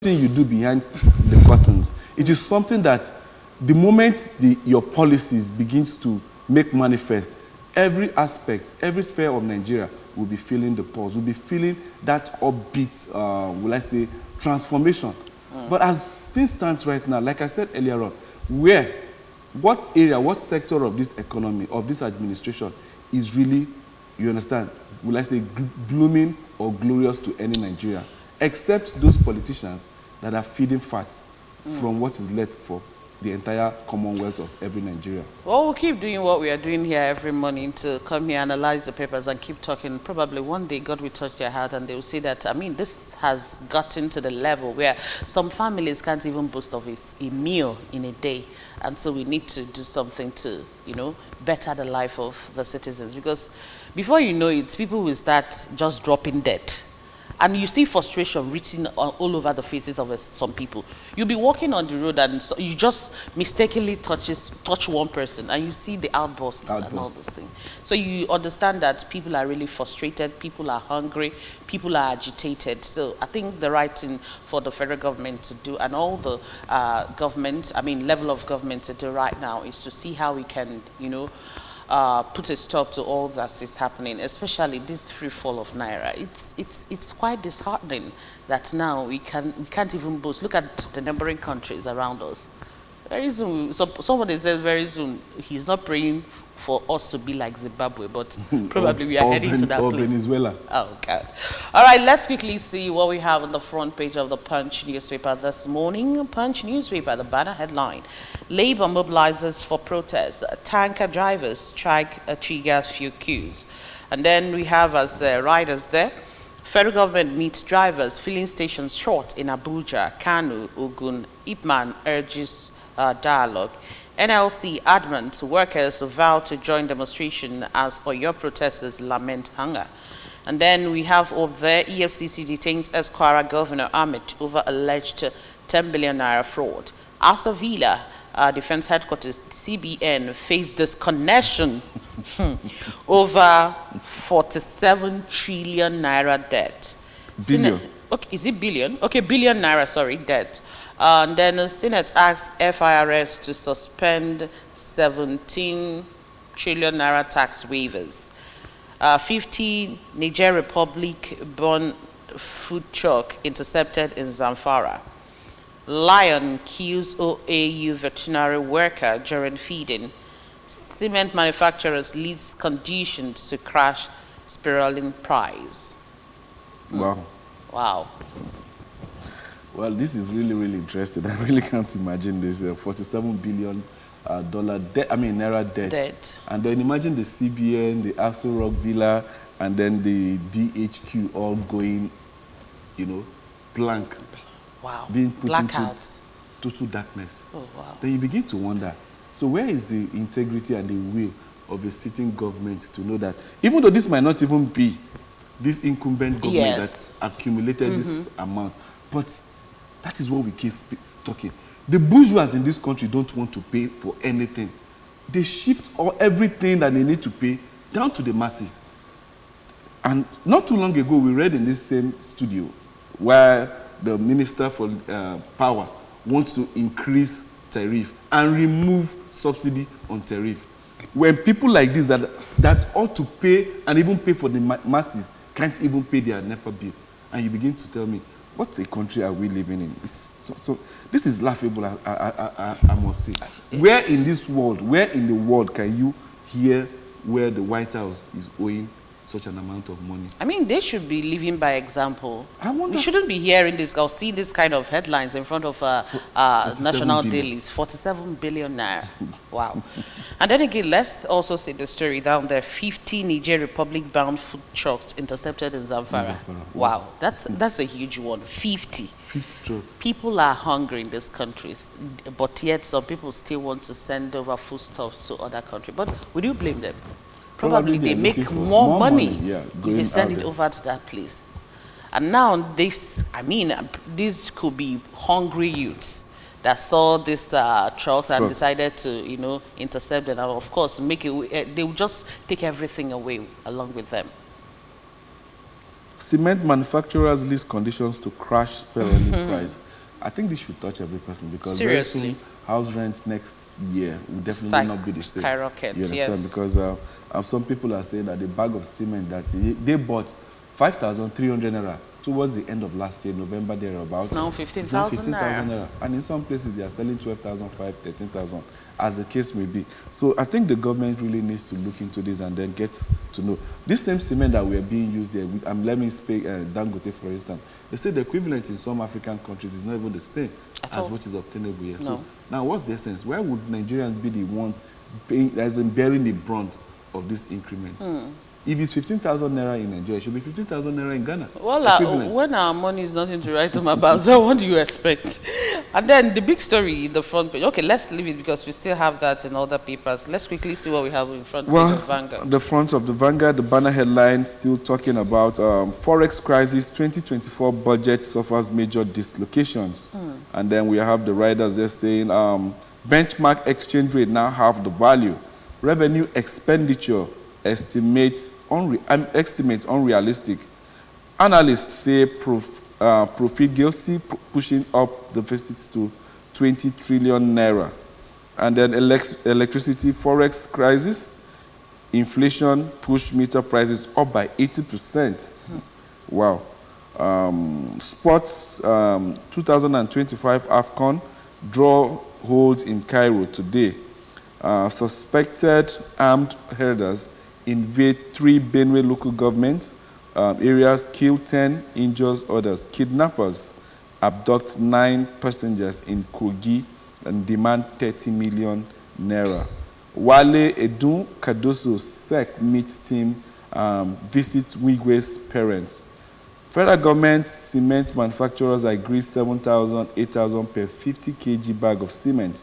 you do behind the curtains. It is something that the moment your policies begins to make manifest, every aspect, every sphere of Nigeria will be feeling the pulse, will be feeling that upbeat, will I say, transformation. But as things stand right now, like I said earlier on, what area, what sector of this economy, of this administration is really, you understand, will I say, blooming or glorious to any Nigeria, except those politicians that are feeding fat from what is left for the entire commonwealth of every Nigerian. Well, we'll keep doing what we are doing here every morning to come here, analyze the papers, and keep talking. Probably one day God will touch their heart and they will say that, I mean, this has gotten to the level where some families can't even boast of a meal in a day. And so we need to do something to, you know, better the life of the citizens. Because before you know it, people will start just dropping dead. And you see frustration written all over the faces of some people. You'll be walking on the road and you just mistakenly touch one person and you see the outbursts and all those things. So you understand that people are really frustrated, people are hungry, people are agitated. So I think the right thing for the federal government to do, and all the level of government to do right now, is to see how we can, you know, put a stop to all that is happening, especially this free fall of Naira. It's quite disheartening that now we can't even boast. Look at the neighboring countries around us. Very soon, somebody said very soon, he's not praying for us to be like Zimbabwe, but probably we are heading to that place. Venezuela. Oh, God. All right, let's quickly see what we have on the front page of the Punch newspaper this morning. Punch newspaper, the banner headline: Labour mobilizes for protest. Tanker drivers strike triggers few queues. And then we have as riders there: federal government meets drivers, filling stations short in Abuja, Kano, Ogun. Ipman urges dialogue. NLC adamant workers vow to join demonstration as Oyo protesters lament hunger. And then we have over there, EFCC detains Esquire Governor Ahmed over alleged 10 billion naira fraud. Asa Villa, Defense Headquarters, CBN, face disconnection over 47 trillion naira debt. Billion. Okay, is it billion? Okay, billion naira, sorry, debt. And then the Senate asks FIRS to suspend 17 trillion naira tax waivers. 50 Niger Republic-born food truck intercepted in Zamfara. Lion kills OAU veterinary worker during feeding. Cement manufacturers leads conditions to crash spiraling price. Wow. Wow. Well, this is really, really interesting. I really can't imagine this. $47 billion debt, naira debt. And then imagine the CBN, the Astor Rock Villa, and then the DHQ all going, you know, blank. Wow. Being put blackout. Into total darkness. Oh, wow. Then you begin to wonder, so where is the integrity and the will of a sitting government to know that, even though this might not even be this incumbent government that accumulated this amount, but that is what we keep talking. The bourgeois in this country don't want to pay for anything. They shift everything that they need to pay down to the masses. And not too long ago, we read in this same studio where the Minister for Power wants to increase tariff and remove subsidy on tariff. When people like this that ought to pay and even pay for the masses can't even pay their NEPA bill, and you begin to tell me, what a country are we living in? So this is laughable, I must say. Where in the world can you hear where the White House is owing such an amount of money? I mean, they should be living by example. I wonder. We shouldn't be hearing this or see this kind of headlines in front of national dailies. 47 billion naira. Wow. And then again, let's also see the story down there. 50 Niger Republic-bound food trucks intercepted in Zamfara. Wow, that's a huge one. 50 trucks. People are hungry in these countries, but yet some people still want to send over foodstuffs to other countries. But would you blame them? Probably they make more money if they send it over to that place. And now this could be hungry youths that saw these trucks and decided to, you know, intercept them, and of course make it. They will just take everything away along with them. Cement manufacturers list conditions to crash spiraling price. I think this should touch every person because Seriously. very soon house rent next year will definitely Like not be the same. skyrocket, You understand? yes. Because some people are saying that the bag of cement that they bought 5,300 naira towards the end of last year, November thereabouts. It's now 15,000 naira. And in some places they are selling 12,500, 13,000, as the case may be. So I think the government really needs to look into this and then get to know. This same cement that we are being used there, let me speak Dangote for instance. They say the equivalent in some African countries is not even the same as what is obtainable here. No. So now what's the essence? Why would Nigerians be the ones paying, as in bearing the brunt of this increment? If it's 15,000 naira in Nigeria, it should be 15,000 naira in Ghana. Well, when our money is nothing to write home about, so what do you expect? And then the big story, the front page. Okay, let's leave it because we still have that in other papers. Let's quickly see what we have in front page of Vanguard. The front of the Vanguard, the banner headline still talking about Forex crisis, 2024 budget suffers major dislocations. And then we have the riders there saying benchmark exchange rate now half the value. Revenue expenditure estimates unrealistic. Analysts say profligacy pushing up the deficit to 20 trillion naira. And then electricity forex crisis, inflation pushed meter prices up by 80%. Wow. Sports 2025 AFCON draw holds in Cairo today. Suspected armed herders invade 3 Benue local government areas, kill 10, injures others. Kidnappers abduct 9 passengers in Kogi and demand 30 million naira. Wale Edun Kadoso SEC meets team, visits Wigwe's parents. Federal government cement manufacturers agree 7,000, 8,000 per 50 kg bag of cement.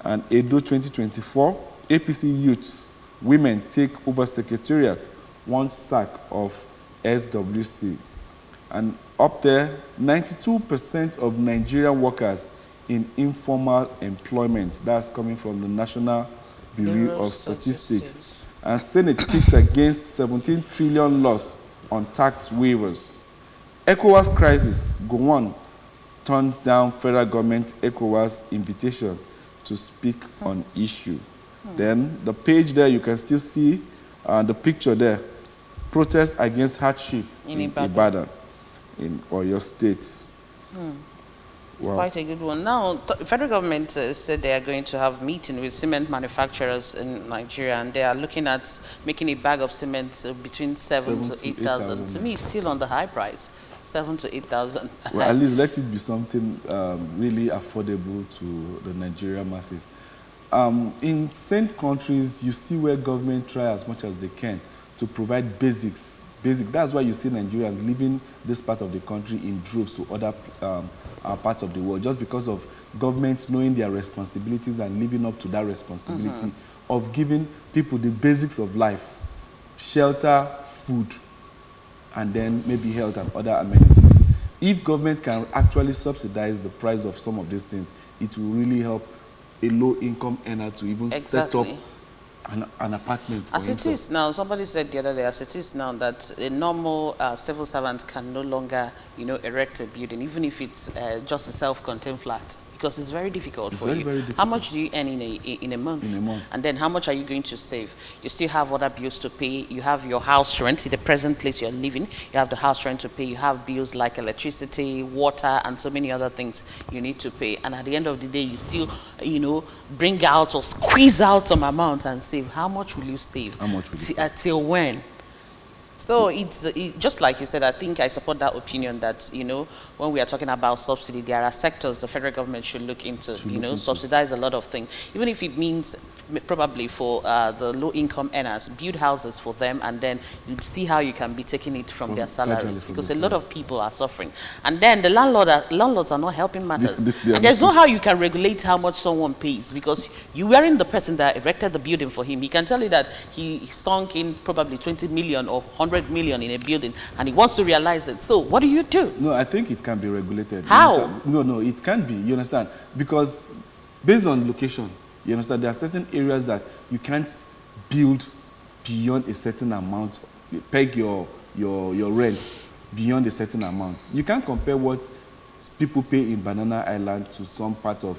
And Edo 2024, APC youths, women take over secretariat, 1 sack of SWC. And up there, 92% of Nigerian workers in informal employment. That's coming from the National Bureau of Statistics. And Senate speaks against 17 trillion loss on tax waivers. ECOWAS crisis, Gowon turns down federal government ECOWAS invitation to speak on issue. Then the page there, you can still see the picture there. Protest against hardship in Ibadan, in Oyo State. Wow. Quite a good one. Now, the federal government said they are going to have meeting with cement manufacturers in Nigeria, and they are looking at making a bag of cement between 7 to 8,000. To me, it's still on the high price, 7 to 8,000. Well, at least let it be something really affordable to the Nigerian masses. In certain countries, you see where government try as much as they can to provide basics. That's why you see Nigerians leaving this part of the country in droves to other parts of the world, just because of government knowing their responsibilities and living up to that responsibility of giving people the basics of life, shelter, food, and then maybe health and other amenities. If government can actually subsidize the price of some of these things, it will really help a low-income earner to even set up an apartment. As it is now, somebody said the other day, as it is now, that a normal civil servant can no longer, erect a building, even if it's just a self-contained flat, because it's very difficult for you. Very difficult. How much do you earn in a month? In a month. And then how much are you going to save? You still have other bills to pay. You have your house rent, the present place you're living. You have the house rent to pay. You have bills like electricity, water, and so many other things you need to pay. And at the end of the day, you still, bring out or squeeze out some amount and save. How much will you save? How much will you save? Till when? So it's just like you said, I think I support that opinion that, when we are talking about subsidy, there are sectors the federal government should look into, subsidize a lot of things, even if it means probably for the low-income earners, build houses for them, and then you see how you can be taking it from their salaries, because a lot of people are suffering. And then the landlords are not helping matters. And there's no how you can regulate how much someone pays, because you weren't the person that erected the building for him. He can tell you that he sunk in probably 20 million or 100 million in a building, and he wants to realize it. So what do you do? No, I think it can be regulated. How? No, it can be. You understand? Because based on location, you understand, there are certain areas that you can't build beyond a certain amount, peg your rent beyond a certain amount. You can't compare what people pay in Banana Island to some part of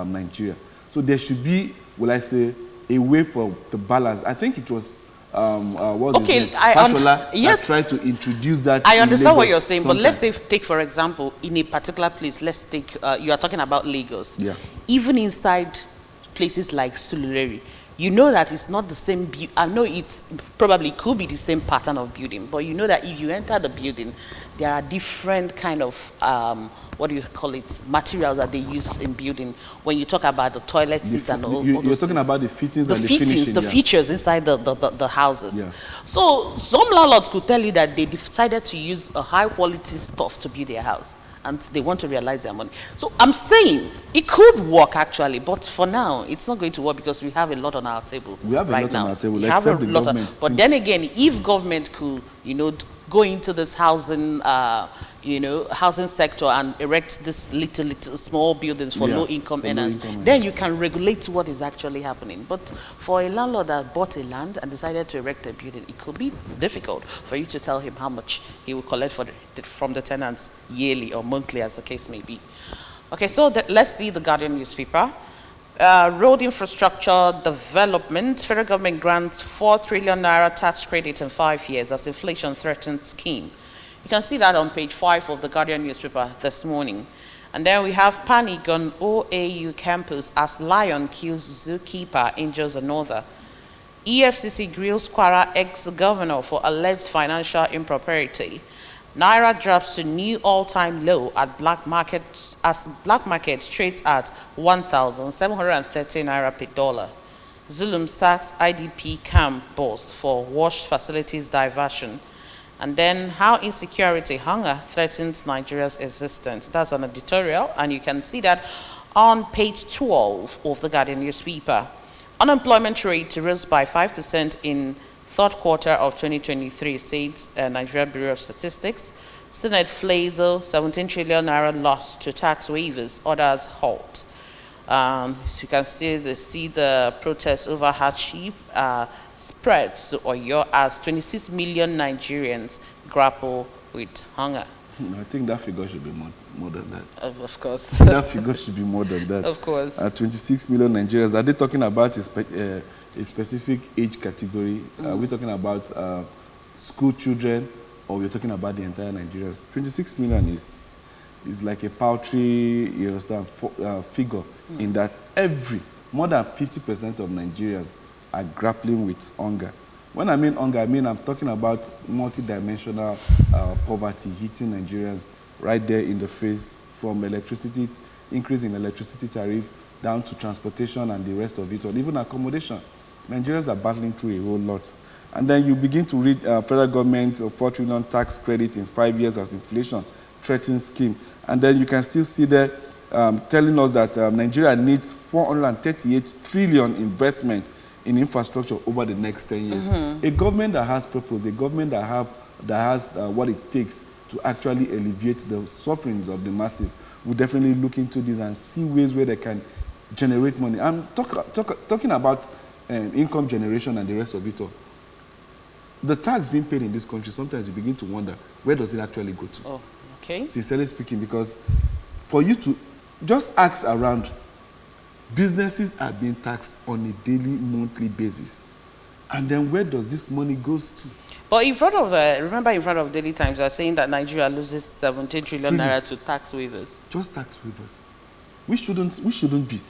Nigeria. So there should be, will I say, a way for the balance. I think it was what was his name? Fashola yes, that tried to introduce that. I understand what you're saying, sometime. but let's say, take for example, in a particular place, let's take, you are talking about Lagos. Yeah. Even inside places like Surulere, you know that it's not the same, I know it probably could be the same pattern of building, but you know that if you enter the building, there are different kind of, what do you call it, materials that they use in building. When you talk about the toilet seats and all You're those talking things. about the fittings The and fittings, the finishing. the features inside the houses. Yeah. So some landlords could tell you that they decided to use a high quality stuff to build their house, and they want to realize their money. So I'm saying it could work actually, but for now it's not going to work because we have a lot on our table. We have a right lot now. on our table, We have a except the lot government. but then again, if government could, you know, go into this housing, you know, housing sector and erect this little small buildings for low-income earners, then you can regulate what is actually happening. But for a landlord that bought a land and decided to erect a building, it could be difficult for you to tell him how much he will collect from the tenants yearly or monthly, as the case may be. Okay, so let's see the Guardian newspaper. Road infrastructure development, federal government grants 4 trillion naira tax credit in 5 years as inflation threatens scheme. You can see that on page 5 of the Guardian newspaper this morning. And then we have panic on OAU campus as lion kills zookeeper, injures another. EFCC grills Kwara ex-governor for alleged financial impropriety. Naira drops to new all-time low at black market as black market trades at 1,730 naira per dollar. Zulum sacks IDP camp boss for wash facilities diversion. And then how insecurity, hunger threatens Nigeria's existence. That's an editorial, and you can see that on page 12 of the Guardian newspaper. Unemployment rate rose by 5% in third quarter of 2023, says Nigeria Bureau of Statistics. Senate flails 17 trillion naira loss to tax waivers, others halt. So you can still see the protests over hardship spreads to Oyo as 26 million Nigerians grapple with hunger. I think that figure should be more than that. Of course. That figure should be more than that. Of course. 26 million Nigerians. Are they talking about a specific age category? Are we talking about school children, or we're talking about the entire Nigerians? 26 million is like a paltry, you understand, figure in that more than 50% of Nigerians are grappling with hunger. When I mean hunger, I'm talking about multi-dimensional poverty hitting Nigerians right there in the face, from electricity, increase in electricity tariff, down to transportation and the rest of it, or even accommodation. Nigerians are battling through a whole lot. And then you begin to read federal government 4 trillion tax credit in 5 years as inflation threatens scheme. And then you can still see there telling us that Nigeria needs 438 trillion investment in infrastructure over the next 10 years. A government that has purpose, a government that has what it takes to actually alleviate the sufferings of the masses will definitely look into this and see ways where they can generate money. I'm talking about income generation and the rest of it all. The tax being paid in this country, sometimes you begin to wonder, where does it actually go to? Oh, okay. Sincerely speaking, because for you to just ask around, businesses are being taxed on a daily, monthly basis. And then where does this money goes to? But in front of, remember in front of Daily Times, they are saying that Nigeria loses 17 trillion naira to tax waivers. Just tax waivers. We shouldn't be.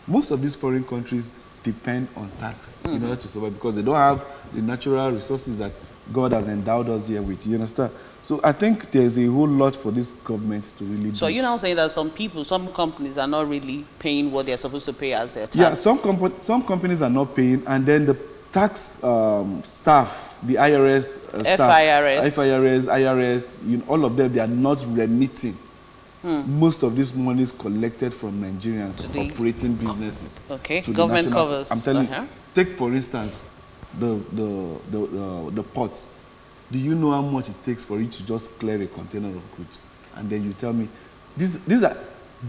Most of these foreign countries depend on tax in order to survive, because they don't have the natural resources that God has endowed us here with. You understand? So I think there's a whole lot for this government to really do. So you're now saying that some companies are not really paying what they're supposed to pay as their tax? Yeah, some companies are not paying, and then the tax staff, the IRS staff, FIRS, IRS, all of them, they are not remitting. Most of this money is collected from Nigerians operating businesses. Okay, government covers. I'm telling you, take for instance the ports. Do you know how much it takes for you to just clear a container of goods? And then you tell me, these are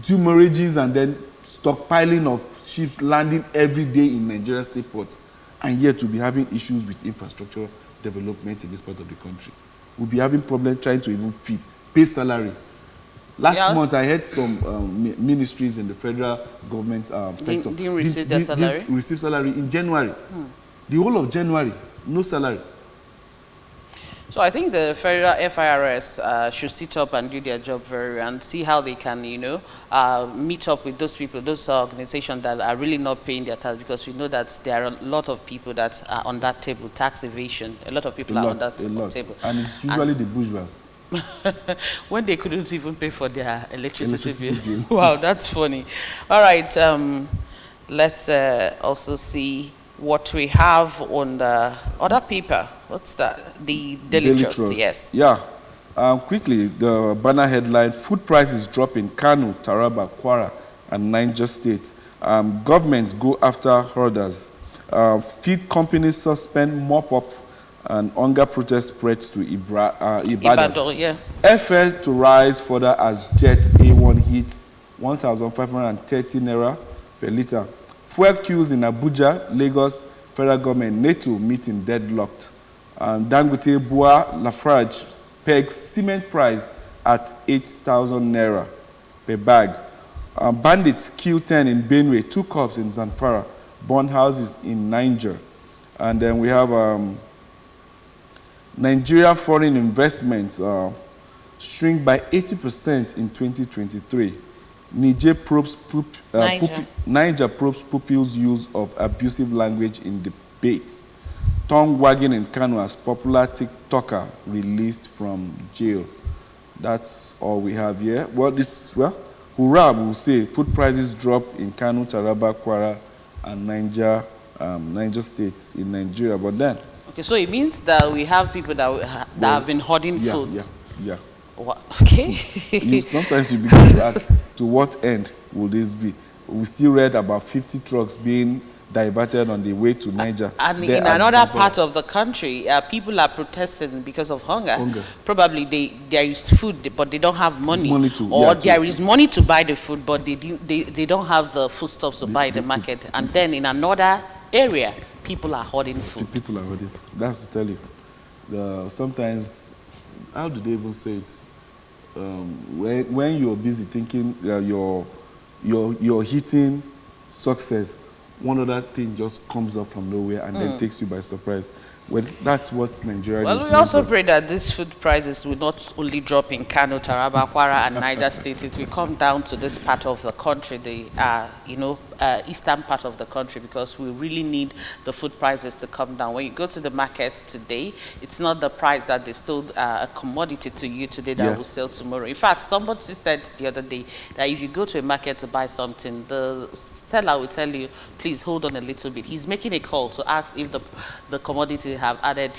demurrages and then stockpiling of ships landing every day in Nigeria's seaports, and yet we'll be having issues with infrastructure development in this part of the country. We'll be having problems trying to even pay salaries. Last month, I had some ministries in the federal government sector. Didn't receive their salary? Receive salary in January. The whole of January, no salary. So I think the federal FIRS should sit up and do their job very well and see how they can, you know, meet up with those people, those organizations that are really not paying their tax, because we know that there are a lot of people that are on that table, tax evasion. A lot of people are on that table. And it's usually the bourgeois. When they couldn't even pay for their electricity bill. Wow, that's funny. All right, let's also see what we have on the other paper. What's that? The Daily Trust, yes. Yeah. Quickly, the banner headline, food prices drop in Kano, Taraba, Kwara, and Niger State. Government go after hoarders. Feed companies suspend mop-up and hunger protest spreads to Ibadan. Yeah. FL to rise further as Jet A1 hits 1,530 naira per litre. Fuel queues in Abuja, Lagos, federal government, NATO meeting deadlocked. Dangote Bua Lafarge pegs cement price at 8,000 naira per bag. Bandits kill 10 in Benue, 2 cops in Zamfara, burn houses in Niger. And then we have Nigeria foreign investments shrink by 80% in 2023. Niger probes pupils' use of abusive language in debates. Tongue wagging in Kano as popular TikToker released from jail. That's all we have here. Hurrah, we'll say food prices drop in Kano, Taraba, Kwara, and Niger states in Nigeria. But then, okay, so it means that we have people that have been hoarding food. Yeah. What? Okay. Sometimes you begin to ask, to what end will this be? We still read about 50 trucks being diverted on the way to Niger. And in another part of the country, people are protesting because of hunger. Probably there is food, but they don't have money. There is money to buy the food, but they don't have the foodstuffs to buy in the market. And then in another area, people are hoarding food. People are hoarding food. That's to tell you. Sometimes, how do they even say it? When you're busy thinking you're hitting success, one other thing just comes up from nowhere and then takes you by surprise. Well, that's what Nigeria is. Well, we also pray that these food prices will not only drop in Kano, Taraba, Kwara, and Niger State. It will come down to this part of the country, the eastern part of the country, because we really need the food prices to come down. When you go to the market today, it's not the price that they sold a commodity to you today that will sell tomorrow. In fact, somebody said the other day that if you go to a market to buy something, the seller will tell you, please hold on a little bit. He's making a call to ask if the commodity have added,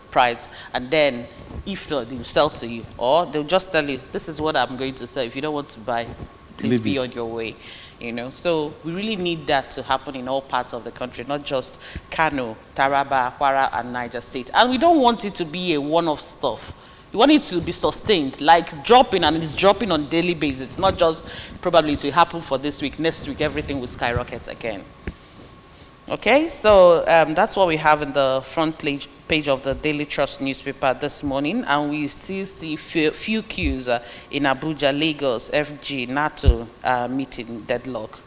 price, and then if not, they'll sell to you, or they'll just tell you, this is what I'm going to sell. If you don't want to buy, please be on your way. So we really need that to happen in all parts of the country, not just Kano, Taraba, Kwara, and Niger State. And we don't want it to be a one-off stuff. We want it to be sustained, like dropping, and it's dropping on a daily basis. It's not just probably to happen for this week. Next week, everything will skyrocket again. Okay, so that's what we have in the front page of the Daily Trust newspaper this morning, and we still see few queues in Abuja, Lagos, FG, NATO meeting deadlock.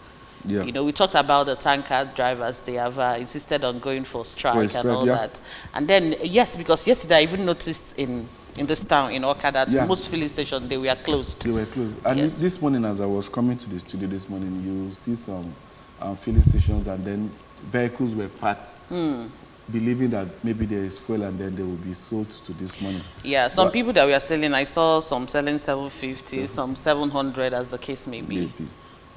Yeah. We talked about the tanker drivers. They have insisted on going for strike and all that. And then, yes, because yesterday I even noticed in this town, in Awka, that most filling stations, they were closed. They were closed. And this morning, as I was coming to the studio this morning, you see some filling stations, and then vehicles were parked, believing that maybe there is fuel and then they will be sold to this money. Yeah, some people that we are selling, I saw some selling 750, some 700, as the case may be.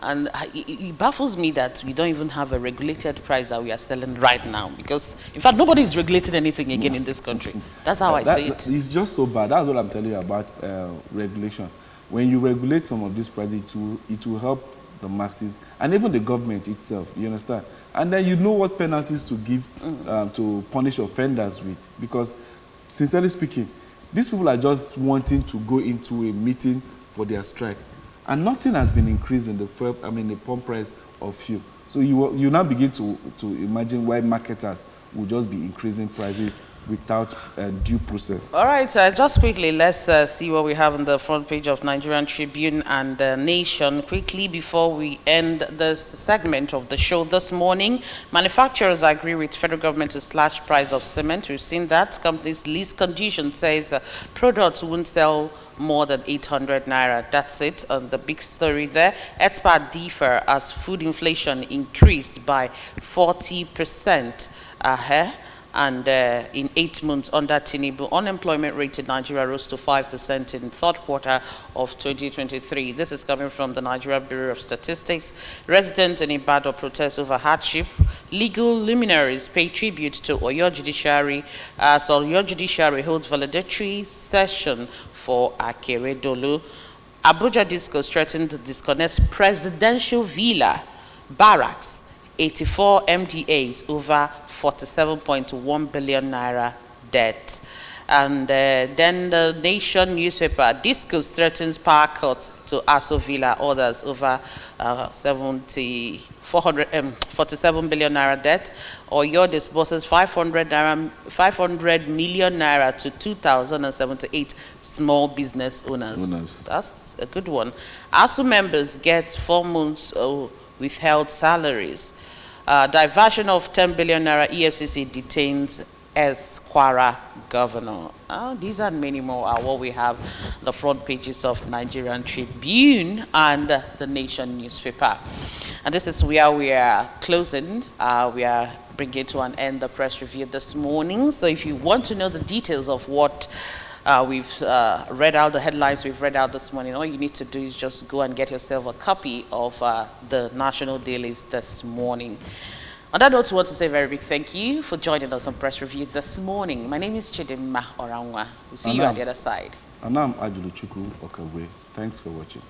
And it baffles me that we don't even have a regulated price that we are selling right now, because, in fact, nobody is regulating anything again in this country. That's how I say it. It's just so bad. That's what I'm telling you about regulation. When you regulate some of these prices, it will help the masses and even the government itself, you understand? And then you know what penalties to give to punish offenders with, because sincerely speaking, these people are just wanting to go into a meeting for their strike, and nothing has been increased in the pump price of fuel. So you now begin to imagine why marketers will just be increasing prices without due process. All right, just quickly, let's see what we have on the front page of Nigerian Tribune and Nation. Quickly, before we end this segment of the show this morning, manufacturers agree with federal government to slash price of cement. We've seen that. Company's lease condition says products won't sell more than 800 naira. That's it on the big story there. Experts differ as food inflation increased by 40%. And in 8 months under Tinubu, unemployment rate in Nigeria rose to 5% in the third quarter of 2023. This is coming from the Nigeria Bureau of Statistics. Residents in Ibadan protest over hardship. Legal luminaries pay tribute to Oyo Judiciary as Oyo Judiciary holds valedictory session for Akeredolu. Abuja Discos threatened to disconnect presidential villa barracks. 84 MDAs over 47.1 billion naira debt. And then the Nation newspaper, Discos threatens power cuts to Aso Villa orders over 47 billion naira debt. Oyo disburses 500 million naira to 2,078 small business owners. That's a good one. Aso members get 4 months withheld salaries. Diversion of 10 billion naira, EFCC detains as Kwara governor. These and many more are what we have on the front pages of Nigerian Tribune and the Nation newspaper. And this is where we are closing. We are bringing to an end the press review this morning. So if you want to know the details of what we've read out, the headlines we've read out this morning, all you need to do is just go and get yourself a copy of the national dailies this morning. On that note, we want to say a very big thank you for joining us on Press Review this morning. My name is Chidimma Oranwa. We'll see you on the other side. And I'm Ajuluchukwu Okawe. Thanks for watching.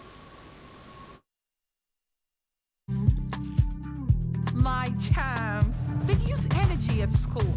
My champs, they use energy at school.